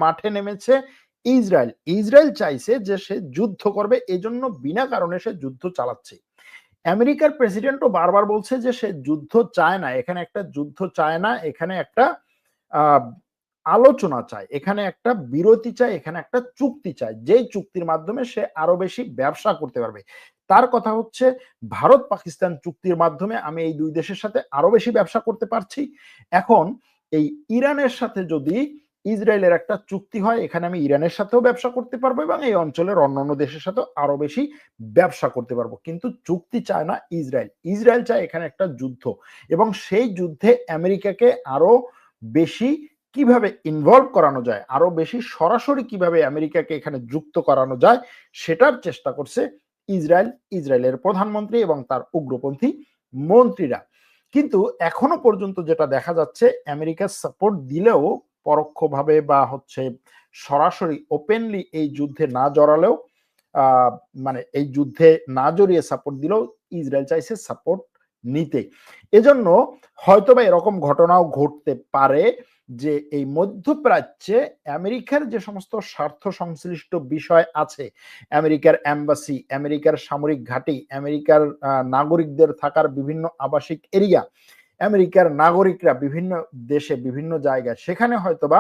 মাঠে নেমেছে Israel. Israel চাইছে যে সে যুদ্ধ করবে, এজন্য বিনা কারণে সে যুদ্ধ চালাচ্ছে। আমেরিকার প্রেসিডেন্টও বারবার বলছে যে সে যুদ্ধ চায় না, এখানে একটা যুদ্ধ চায় না, এখানে একটা আলোচনা চায়, এখানে একটা বিরতি চায়, এখানে একটা চুক্তি চায়, যেই চুক্তির মাধ্যমে সে আরো বেশি ব্যবসা করতে পারবে। তার কথা হচ্ছে ভারত পাকিস্তান চুক্তির মাধ্যমে আমি এই দুই দেশের সাথে আরো বেশি ব্যবসা করতে পারছি। এখন এই ইরানের সাথে যদি ইসরায়েলের একটা চুক্তি হয়, এখানে আমি ইরানের সাথেও ব্যবসা করতে পারবো এবং এই অঞ্চলের অন্যান্য দেশের সাথেও আরো বেশি ব্যবসা করতে পারবো। কিন্তু চুক্তি চায় না ইসরায়েল। ইসরায়েল চায় এখানে একটা যুদ্ধ, এবং সেই যুদ্ধে আমেরিকাকে আরো বেশি কিভাবে ইনভলভ করানো যায়, আরো বেশি সরাসরি কিভাবে আমেরিকাকে এখানে যুক্ত করানো যায়, সেটার চেষ্টা করছে ইসরায়েলের প্রধানমন্ত্রী এবং তার উগ্রপন্থী মন্ত্রীরা। কিন্তু এখনো পর্যন্ত যেটা দেখা যাচ্ছে, আমেরিকা সাপোর্ট দিলেও পরোক্ষভাবে বা সরাসরি ওপেনলি এই যুদ্ধে না জড়ালেও, মানে এই যুদ্ধে না জড়িয়ে সাপোর্ট দিলেও ইসরায়েল চাইছে সাপোর্ট নিতে। এজন্য হয়তোবা এরকম ঘটনাও ঘটতে পারে যে এই মধ্যপ্রাচ্যে আমেরিকার যে সমস্ত স্বার্থ সংশ্লিষ্ট বিষয় আছে, আমেরিকার এম্বাসি, আমেরিকার সামরিক ঘাঁটি, আমেরিকার নাগরিকদের থাকার বিভিন্ন আবাসিক এরিয়া, আমেরিকার নাগরিকরা বিভিন্ন দেশে বিভিন্ন জায়গায়, সেখানে হয়তোবা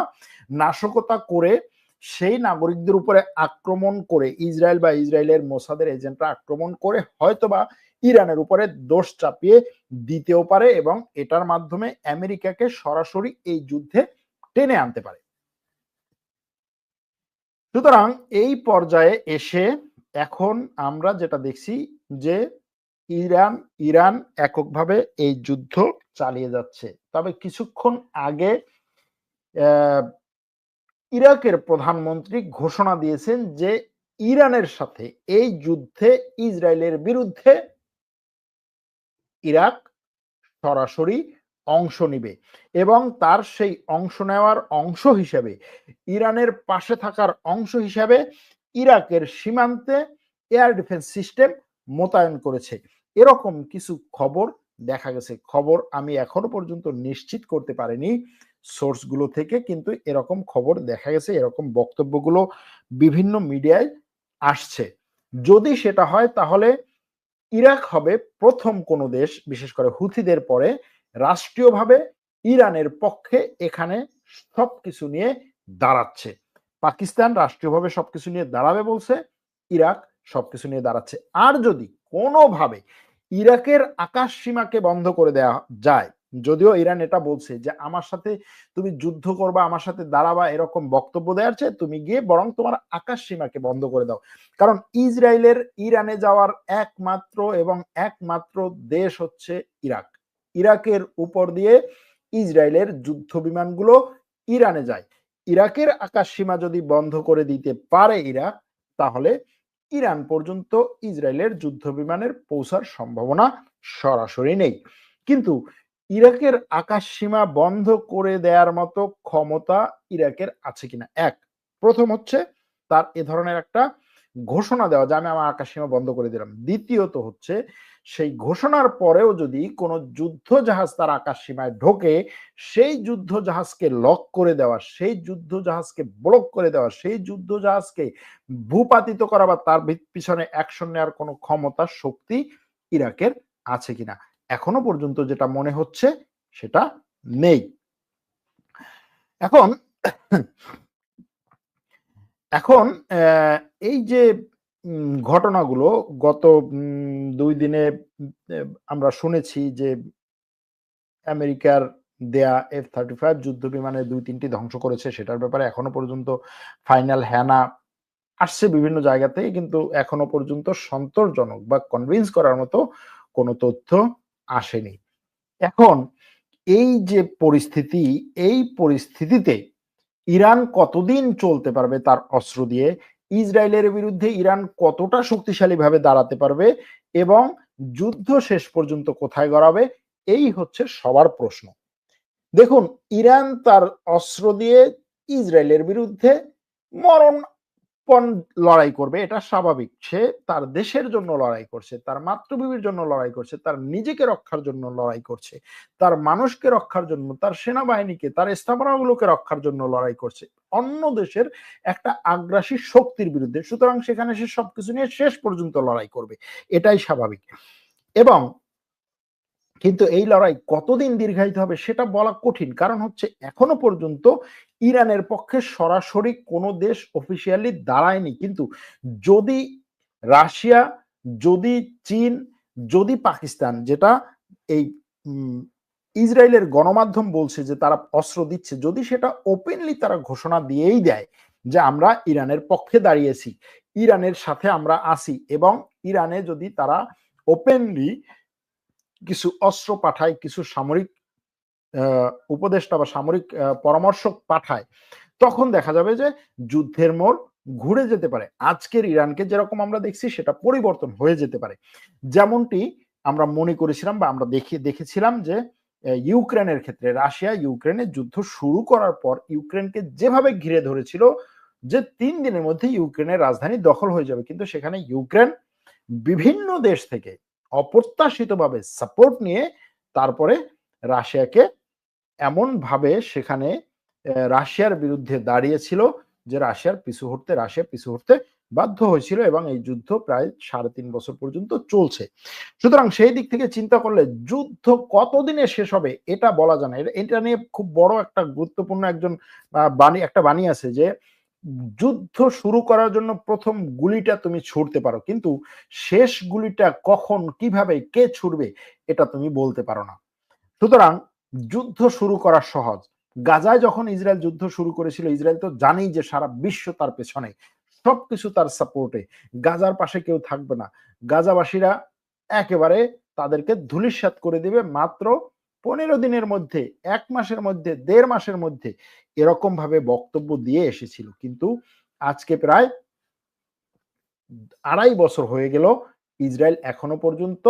নাশকতা করে সেই নাগরিকদের উপরে আক্রমণ করে, ইসরায়েল বা ইসরায়েলের মোসাদের এজেন্টরা আক্রমণ করে হয়তোবা ইরানের উপরে দোষ চাপিয়ে দিতেও পারে, এবং এটার মাধ্যমে আমেরিকাকে সরাসরি এই যুদ্ধে টেনে আনতে পারে। সুতরাং এই পর্যায়ে এসে এখন আমরা যেটা দেখছি যে ইরান এককভাবে এই যুদ্ধ চালিয়ে যাচ্ছে। তবে কিছুক্ষণ আগে ইরাকের প্রধানমন্ত্রী ঘোষণা দিয়েছেন যে ইরানের সাথে এই যুদ্ধে ইসরায়েলের বিরুদ্ধে ইরাক সরাসরি অংশ নিবে, এবং তার সেই অংশ নেওয়ার অংশ হিসেবে, ইরানের পাশে থাকার অংশ হিসেবে ইরাকের সীমান্তে এয়ার ডিফেন্স সিস্টেম মোতায়েন করেছে। এরকম কিছু খবর দেখা গেছে। খবর আমি এখনো পর্যন্ত নিশ্চিত করতে পারিনি সোর্সগুলো থেকে, কিন্তু এরকম খবর দেখা গেছে, এরকম বক্তব্যগুলো বিভিন্ন মিডিয়ায় আসছে। যদি সেটা হয় তাহলে ইরাক হবে প্রথম কোন দেশ, বিশেষ করে হুথিদের পরে, রাষ্ট্রীয়ভাবে ইরানের পক্ষে এখানে সবকিছু নিয়ে দাঁড়াচ্ছে। পাকিস্তান রাষ্ট্রীয়ভাবে সবকিছু নিয়ে দাঁড়াবে বলছে, ইরাক সবকিছু নিয়ে দাঁড়াচ্ছে। আর যদি কোনোভাবে ইরাকের আকাশ সীমাকে বন্ধ করে দেওয়া যায়, যদিও ইরান এটা বলছে যে আমার সাথে তুমি যুদ্ধ করবা, আমার সাথে দাঁড়াবা, এরকম বক্তব্য দেওয়ার চেয়ে তুমি গিয়ে বরং তোমার আকাশ সীমাকে বন্ধ করে দাও। কারণ ইসরায়েলের ইরানে যাওয়ার একমাত্র দেশ হচ্ছে ইরাক। ইরাকের উপর দিয়ে ইসরায়েলের যুদ্ধ বিমানগুলো ইরানে যায়। ইরাকের আকাশ সীমা যদি বন্ধ করে দিতে পারে ইরাক, তাহলে ইরান পর্যন্ত ইসরায়েলের যুদ্ধ বিমানের পৌঁছার সম্ভাবনা সরাসরি নেই। কিন্তু ইরাকের আকাশ সীমা বন্ধ করে দেওয়ার মতো ক্ষমতা ইরাকের আছে কিনা, প্রথম হচ্ছে তার এ ধরনের একটা ঘোষণা দেওয়া যে আমি আমার আকাশ সীমা বন্ধ করে দিলাম। দ্বিতীয়ত হচ্ছে সেই ঘোষণার পরেও যদি কোনো যুদ্ধ জাহাজ তার আকাশ সীমায় ঢোকে, সেই যুদ্ধ জাহাজকে লক করে দেওয়া, সেই যুদ্ধ জাহাজকে ব্লক করে দেওয়া, সেই যুদ্ধ জাহাজকে ভূপাতিত করা বা তার পিছনে অ্যাকশন নেওয়ার কোনো ক্ষমতা, শক্তি ইরাকের আছে কিনা, এখনো পর্যন্ত যেটা মনে হচ্ছে সেটা নেই। এখন এখন এই যে ঘটনাগুলো গত 2 দিনে আমরা শুনেছি যে আমেরিকার দেয়া F-35 যুদ্ধ বিমানের 2-3টি ধ্বংস করেছে, সেটার ব্যাপারে এখনো পর্যন্ত ফাইনাল হ্যানা আসছে বিভিন্ন জায়গা থেকে, কিন্তু এখনো পর্যন্ত সন্তোষজনক বা কনভিন্স করার মতো কোনো তথ্য আসেনি। এখন এই যে পরিস্থিতি, এই পরিস্থিতিতে ইরান কতদিন চলতে পারবে তার অস্ত্র দিয়ে, ইসরায়েলের বিরুদ্ধে ইরান কতটা শক্তিশালীভাবে দাঁড়াতে পারবে, এবং যুদ্ধ শেষ পর্যন্ত কোথায় গড়াবে, এই হচ্ছে সবার প্রশ্ন। দেখুন, ইরান তার অস্ত্র দিয়ে ইসরায়েলের বিরুদ্ধে মরণপণ লড়াই করবে, এটা স্বাভাবিক। সে তার দেশের জন্য লড়াই করছে, তার মাতৃভূমির জন্য লড়াই করছে, তার নিজেকে রক্ষার জন্য লড়াই করছে, তার মানুষকে রক্ষার জন্য, তার সেনাবাহিনীকে, তার স্থাপনাগুলোকে রক্ষার জন্য লড়াই করছে। অন্য দেশের একটা আগ্রাসী শক্তির বিরুদ্ধে। সুতরাং সেখানে সে সবকিছু নিয়ে শেষ পর্যন্ত লড়াই করবে, এটাই স্বাভাবিক। এবং কিন্তু এই লড়াই কতদিন দীর্ঘায়িত হবে সেটা বলা কঠিন, কারণ হচ্ছে এখনো পর্যন্ত ইরানের পক্ষে সরাসরি কোনো দেশ অফিসিয়ালি দাঁড়ায়নি। কিন্তু যদি রাশিয়া, যদি চীন, যদি পাকিস্তান, যেটা এই ইসরায়েলের গণমাধ্যম বলছে যে তারা অস্ত্র দিচ্ছে, যদি সেটা ওপেনলি তারা ঘোষণা দিয়েই দেয় যে আমরা ইরানের পক্ষে দাঁড়িয়েছি, ইরানের সাথে আমরা আছি, এবং ইরানে যদি তারা ওপেনলি কিছু অস্ত্র পাঠায়, কিছু সামরিক উপদেষ্টা বা সামরিক পরামর্শক পাঠায়, তখন দেখা যাবে যে যুদ্ধের মোড় ঘুরে যেতে পারে। আজকের ইরানকে যেরকম আমরা দেখছি সেটা পরিবর্তন হয়ে যেতে পারে, যেমনটি আমরা মনে করেছিলাম বা আমরা দেখেছিলাম যে ইউক্রেনের ক্ষেত্রে রাশিয়া ইউক্রেনের যুদ্ধ শুরু করার পর ইউক্রেনকে যেভাবে ঘিরে ধরেছিল যে 3 দিনের মধ্যে ইউক্রেনের রাজধানী দখল হয়ে যাবে, কিন্তু সেখানে ইউক্রেন বিভিন্ন দেশ থেকে অপ্রত্যাশিতভাবে সাপোর্ট নিয়ে তারপরে রাশিয়াকে এমন ভাবে সেখানে রাশিয়ার বিরুদ্ধে দাঁড়িয়েছিল যে রাশিয়া পিছু হটতে বাধ্য হয়েছিল, এবং এই যুদ্ধ প্রায় 3.5 বছর পর্যন্ত চলছে। সুতরাং সেই দিক থেকে চিন্তা করলে যুদ্ধ কতদিনে শেষ হবে এটা বলা যায় না। এটা নিয়ে খুব বড় একটা গুরুত্বপূর্ণ একজন একটা বাণী আছে যে যুদ্ধ শুরু করার জন্য প্রথম গুলিটা তুমি ছুড়তে পারো, কিন্তু শেষ গুলিটা কখন, কিভাবে, কে ছুড়বে এটা তুমি বলতে পারো না। সুতরাং যুদ্ধ শুরু করা সহজ। গাজায় যখন ইসরায়েল যুদ্ধ শুরু করেছিল, ইসরায়েল তো জানেই যে সারা বিশ্ব তার পেছনে, সবকিছু তার সাপোর্টে, গাজার পাশে কেউ থাকবে না, গাজাবাসীরা একেবারে তাদেরকে ধূলিসাৎ করে দিবে মাত্র 15 দিনের মধ্যে, 1 মাসের মধ্যে, 1.5 মাসের মধ্যে, এরকম ভাবে বক্তব্য দিয়ে এসেছিল। কিন্তু আজকে প্রায় 2.5 বছর হয়ে গেল, ইসরায়েল এখনো পর্যন্ত,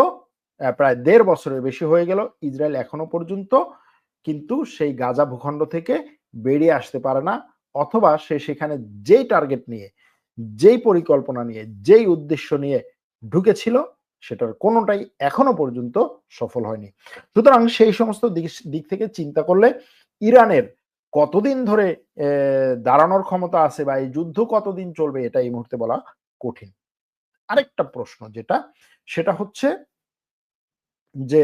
প্রায় 1.5 বছরের বেশি হয়ে গেল, ইসরায়েল এখনো পর্যন্ত কিন্তু সেই গাজা ভূখণ্ড থেকে বেরিয়ে আসতে পারে না, অথবা সে সেখানে যেই টার্গেট নিয়ে, যেই পরিকল্পনা নিয়ে, যেই উদ্দেশ্য নিয়ে ঢুকেছিল সেটার কোনোটাই এখনো পর্যন্ত সফল হয়নি। সুতরাং সেই সমস্ত দিক থেকে চিন্তা করলে ইরানের কতদিন ধরে দাঁড়ানোর ক্ষমতা আছে বা এই যুদ্ধ কতদিন চলবে এটা এই মুহূর্তে বলা কঠিন। আরেকটা প্রশ্ন যেটা, সেটা হচ্ছে যে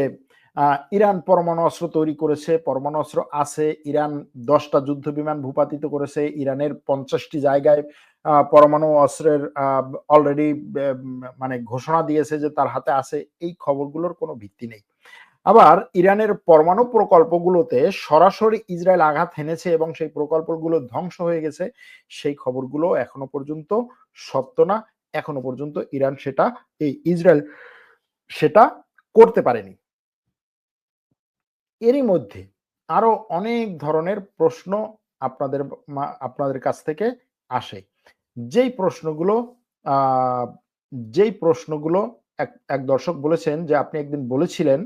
ইরান পরমাণু অস্ত্র তৈরি করেছে, পরমাণু অস্ত্র আছে, ইরান 10টা যুদ্ধ বিমান ভূপাতিত করেছে, ইরানের 50টি জায়গায় পরমাণু অস্ত্রের অলরেডি মানে ঘোষণা দিয়েছে যে তার হাতে আছে। এই খবরগুলোর কোনো ভিত্তি নেই। আবার ইরানের পরমাণু প্রকল্পগুলোতে সরাসরি ইসরায়েল আঘাত হেনেছে এবং সেই প্রকল্পগুলো ধ্বংস হয়ে গেছে, সেই খবরগুলো এখনো পর্যন্ত সত্য না। এখনো পর্যন্ত ইসরায়েল সেটা করতে পারেনি। এরই মধ্যে আরো অনেক ধরনের প্রশ্ন আপনাদের কাছ থেকে আসে। যেই প্রশ্নগুলো আহ, এক দর্শক বলেছেন যে আপনি একদিন বলেছিলেন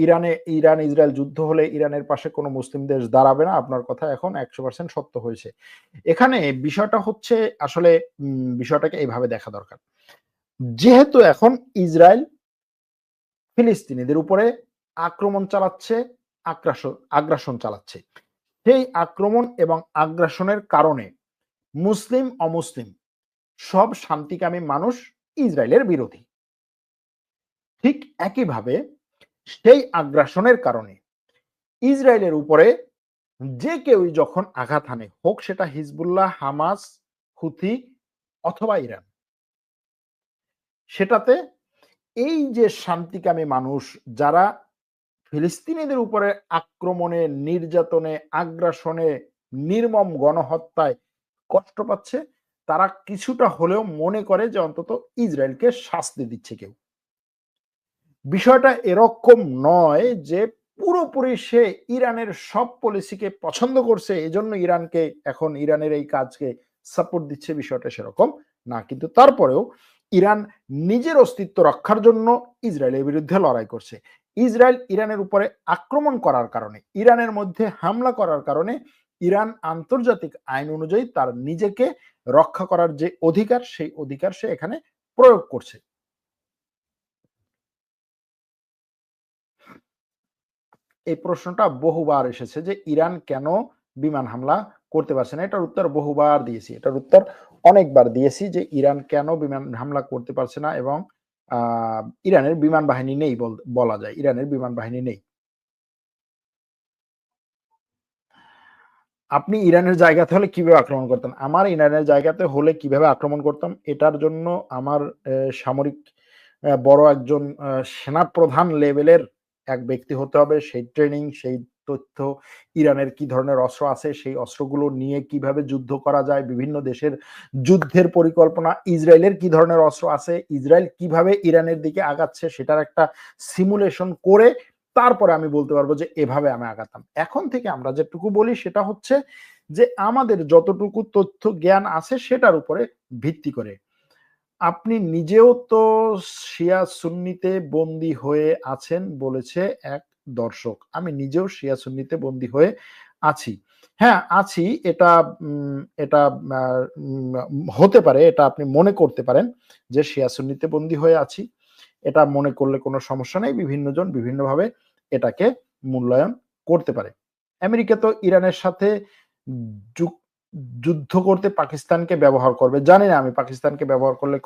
ইরান ইসরায়েল যুদ্ধ হলে ইরানের পাশে কোনো মুসলিম দেশ দাঁড়াবে না, আপনার কথা এখন 100% সত্য হয়েছে। এখানে বিষয়টা হচ্ছে আসলে বিষয়টাকে এইভাবে দেখা দরকার। যেহেতু এখন ইসরায়েল ফিলিস্তিনিদের উপরে আক্রমণ চালাচ্ছে, আগ্রাসন চালাচ্ছে, সেই আক্রমণ এবং আগ্রাসনের কারণে মুসলিম অমুসলিম সব শান্তিকামী মানুষ ইসরায়েলের বিরোধী। ঠিক একইভাবে সেই আগ্রাসনের কারণে ইসরায়েলের উপরে যে কেউই যখন আঘাত হানে, হোক সেটা হিজবুল্লাহ, হামাস, হুথি অথবা ইরান, সেটাতে এই যে শান্তিকামী মানুষ যারা ফিলিস্তিনিদের উপরে আক্রমণে, নির্যাতনে, আগ্রাসনে, নির্মম গণহত্যায় কষ্ট পাচ্ছে, তারা কিছুটা হলেও মনে করে যে অন্তত ইসরায়েলকে শাস্তি দিচ্ছে কেউ। বিষয়টা এরকম নয় যে পুরোপুরি সে ইরানের সব পলিসিকে পছন্দ করছে, এজন্য ইরানকে এখন ইরানের এই কাজকে সাপোর্ট দিচ্ছে, বিষয়টা সেরকম না। কিন্তু তারপরেও ইরান নিজের অস্তিত্ব রক্ষার জন্য ইসরায়েলের বিরুদ্ধে লড়াই করছে। ইসরায়েল ইরানের উপরে আক্রমণ করার কারণে, ইরানের মধ্যে হামলা করার কারণে ইরান আন্তর্জাতিক আইন অনুযায়ী তার নিজেকে রক্ষা করার যে অধিকার, সেই অধিকার সে এখানে প্রয়োগ করছে। এই প্রশ্নটা বহুবার এসেছে যে ইরান কেন বিমান হামলা করতে পারছে না? এটার উত্তর বহুবার দিয়েছি। এটার উত্তর অনেকবার দিয়েছি যে ইরান কেন বিমান হামলা করতে পারছে না এবং আ ইরানের বিমান বাহিনী নেই বলা যায়। ইরানের বিমান বাহিনী নেই। আপনি ইরানের জায়গাতে হলে কিভাবে আক্রমণ করতেন? আমার ইরানের জায়গাতে হলে কিভাবে আক্রমণ করতাম? এটার জন্য আমার সামরিক বড় একজন সেনাপ্রধান লেভেলের এক ব্যক্তি হতে হবে। সেই ট্রেনিং, সেই তথ্য, ইরানের কি ধরনের অস্ত্র আছে, সেই অস্ত্রগুলো নিয়ে কিভাবে যুদ্ধ করা যায়, বিভিন্ন দেশের যুদ্ধের পরিকল্পনা, ইসরায়েলের কি ধরনের অস্ত্র আছে, ইসরায়েল কিভাবে ইরানের দিকে আগাচ্ছে সেটার একটা সিমুলেশন করে তারপরে আমি বলতে পারবো যে এভাবে আমি আগাতাম। এখন থেকে আমরা যেটুকু বলি সেটা হচ্ছে যে আমাদের যতটুকু তথ্য জ্ঞান আছে সেটার উপরে ভিত্তি করে। আপনি নিজেও তো শিয়া সুন্নিতে বন্দী হয়ে আছেন বলেছে এক দর্শক। আমি নিজেও শিয়া সুন্নিতে বন্দী হয়ে আছি। হ্যাঁ, আছি এটা এটা আ উম হতে পারে, এটা আপনি মনে করতে পারেন যে শিয়া সুন্নিতে বন্দী হয়ে আছি। এটা মনে করলে কোনো সমস্যা নেই। বিভিন্নজন বিভিন্নভাবে এটাকে মূল্যায়ন করতে পারে। আমেরিকা তো ইরানের সাথে যুক যুদ্ধ করতে পাকিস্তানকে ব্যবহার করবে। জানি না আমি পাকিস্তানকে ব্যবহার করলে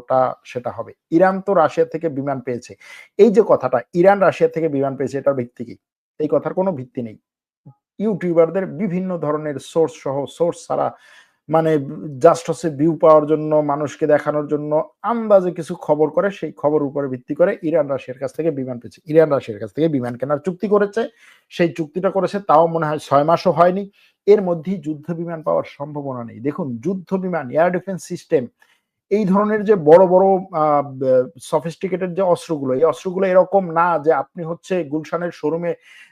টা সেটা হবে। ইরান তো রাশিয়া থেকে বিমান পেয়েছে। এই যে কথাটা ইরান রাশিয়া থেকে বিমান পেয়েছে এটার ভিত্তি কি? এই কথার কোনো ভিত্তি নেই। ইউটিউবারদের বিভিন্ন ধরনের সোর্স সহ সোর্স ছাড়া মানে জাস্ট হচ্ছে ভিউ পাওয়ার জন্য, মানুষকে দেখানোর জন্য আন্দাজে কিছু খবর করে, সেই খবর উপরে ভিত্তি করে ইরান রাশিয়ার কাছ থেকে বিমান পেয়েছে। ইরান রাশিয়ার কাছ থেকে বিমান কেনার চুক্তি করেছে। সেই চুক্তিটা করেছে তাও মনে হয় ৬ মাসও হয়নি। এর মধ্যেই যুদ্ধ বিমান পাওয়ার সম্ভাবনা নেই। দেখুন যুদ্ধ বিমান, এয়ার ডিফেন্স সিস্টেম এই ধরনের যে বড়, বড় আ বে সফিস্টিকেটেড যে অস্ত্রগুলো, এই অস্ত্রগুলো এরকম না যে আপনি হচ্ছে গুলশানের শোরুমে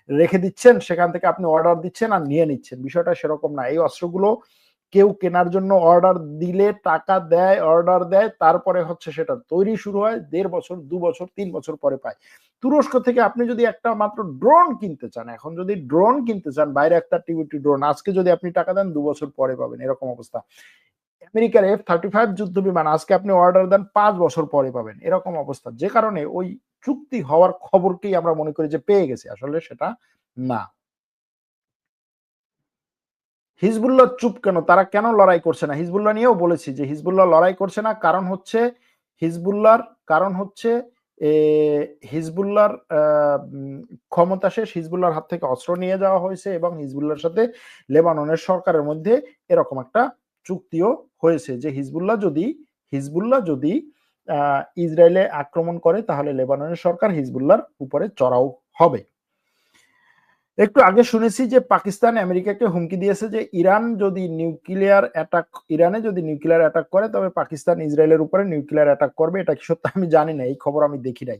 রেখে দিচ্ছেন, সেখান থেকে আপনি অর্ডার দিচ্ছেন আর নিয়ে নিচ্ছেন। বিষয়টা সেরকম না। এই অস্ত্রগুলো কেউ কেনার জন্য অর্ডার দিলে টাকা দেয়, অর্ডার দেয়, তারপরে হচ্ছে সেটা তৈরি শুরু হয় ১.৫ বছর, ২ বছর, ৩ বছর পরে পায়। তুরস্ক থেকে আপনি যদি একটা মাত্র ড্রোন কিনতে চান, এখন যদি ড্রোন কিনতে চান, বাইরে একটা টিবিটি ড্রোন, আজকে যদি আপনি টাকা দেন ২ বছর পরে পাবেন, এরকম অবস্থা। আমেরিকার F-35 যুদ্ধ বিমান আজকে আপনি অর্ডার দেন ৫ বছর পরে পাবেন। এরকম অবস্থা। যে কারণে ওই চুক্তি হওয়ার খবরকেই আমরা মনে করি যে পেয়ে গেছি। আসলে সেটা না। হিজবুল্লাহ চুপ কেন? তারা কেন লড়াই করছে না? হিজবুল্লাহ নিয়েও বলেছি যে হিজবুল্লাহ লড়াই করছে না। হিজবুল্লাহর কারণ হচ্ছে এ হিজবুল্লাহর ক্ষমতা শেষ। হিজবুল্লাহর হাত থেকে অস্ত্র নিয়ে যাওয়া হয়েছে এবং হিজবুল্লাহর সাথে লেবাননের সরকারের মধ্যে এরকম একটা চুক্তিও হয়েছে যে হিজবুল্লাহ যদি আ ইসরায়েলে আক্রমণ করে তাহলে লেবাননের সরকার হিজবুল্লাহর উপরে চড়াও হবে। একটু আগে শুনেছি যে পাকিস্তান আমেরিকাকে হুমকি দিয়েছে যে ইরানে যদি নিউক্লিয়ার অ্যাটাক করে তবে পাকিস্তান ইসরায়েলের উপরে নিউক্লিয়ার অ্যাটাক করবে। এটা কি সত্য আমি জানি না। এই খবর আমি দেখি নাই।